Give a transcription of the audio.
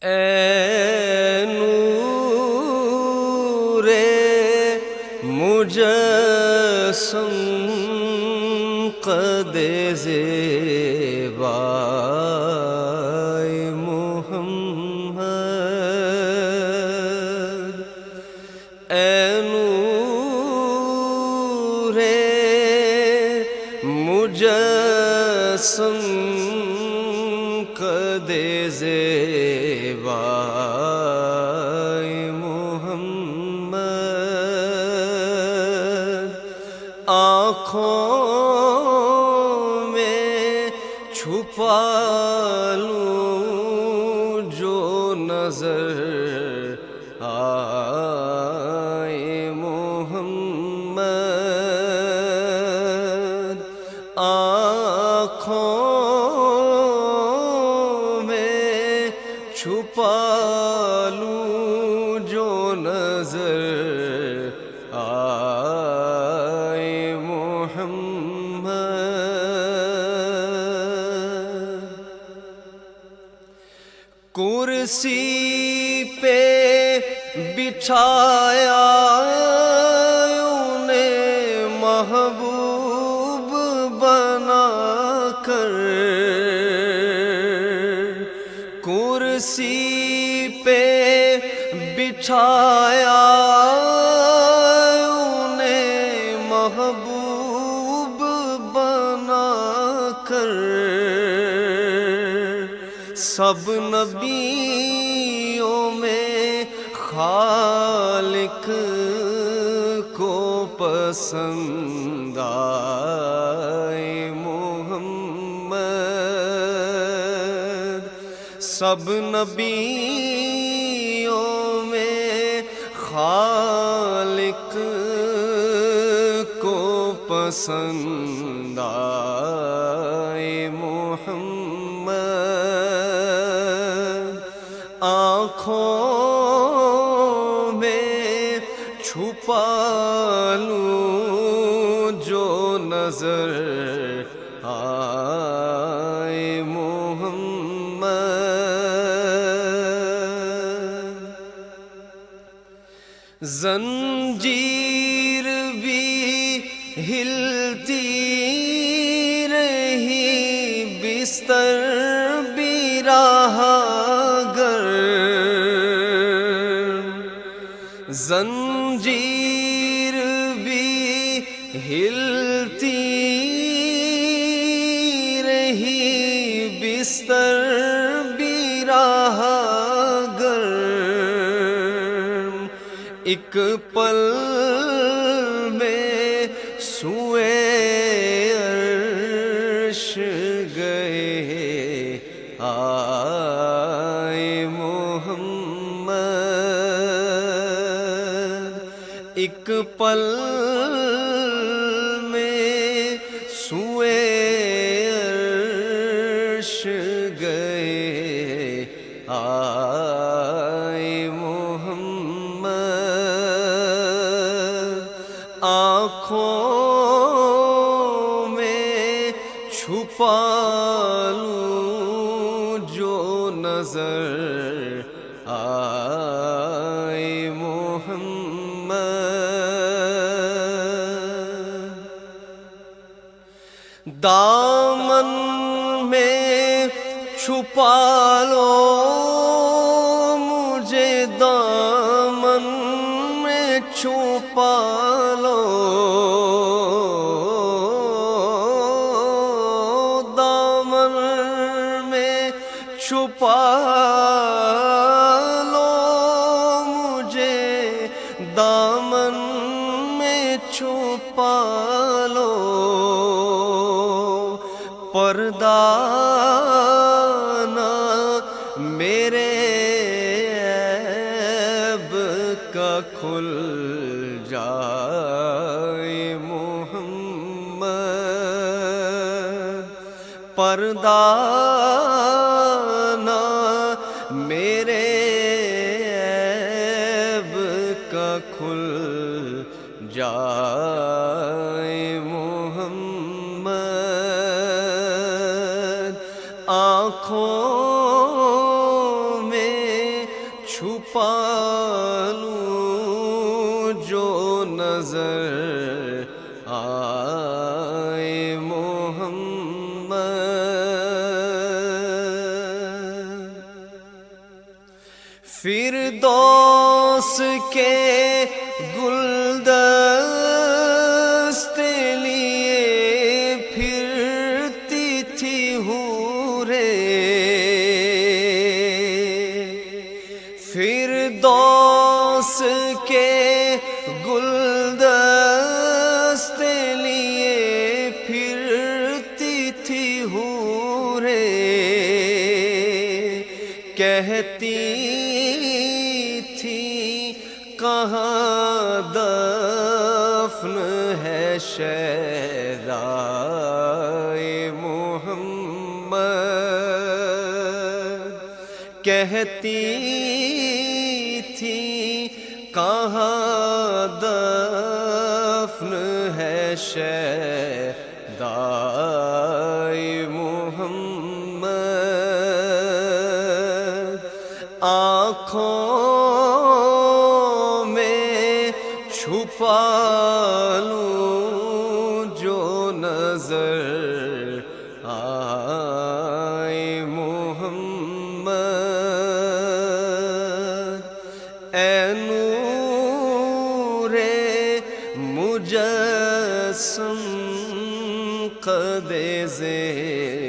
اے نور مجسم قد زیبای محمد، اے نور مجسم قد زیبای محمد، آنکھوں میں چھپا لوں جو نظر آئے محمد، آنکھوں میں چھپا لوں جو نظر آئے محمد، کرسی پہ بٹھایا انہیں محبوب بنا کر، کرسی پہ بٹھایا انہیں محبوب بنا کر، سب نبیوں میں خالق کو پسند آئے محمد، سب نبیوں میں خالق کو پسند آئے محمد، آنکھوں میں چھپا لوں جو نظر آئے محمد، زنجیر بھی ہلتی رہی بستر بھی رہا گرم، زنجیر بھی ہلتی رہی بستر بھی رہا گرم، ایک پل میں سوئے عرش گئے آئے محمد، ایک پل میں سوئے عرش گئے آئے محمد، آنکھوں میں چھپا لوں جو نظر آئے محمد، دامن میں چھپا لو مجھے، دامن میں چھپا لو، دامن میں چھپا لو مجھے، دامن میں چھپا لو، پردہ نہ میرے عیب کا کھل جائے محمد، پردہ نہ میرے عیب کا کھل جائے محمد، آنکھوں میں چھپا لوں جو نظر آئے محمد، فردوس کے گلدست لیے پھرتی تھی حوریں، فردوس کے گلدست لیے پھرتی تھی حوریں، کہتی تھی کہاں دفن ہے شیدائے محمد، کہتی تھی کہاں دفن ہے شیدائے محمد، آنکھوں میں چھپا لوں جو نظر آئے محمد، اے نور مجسم قد زیر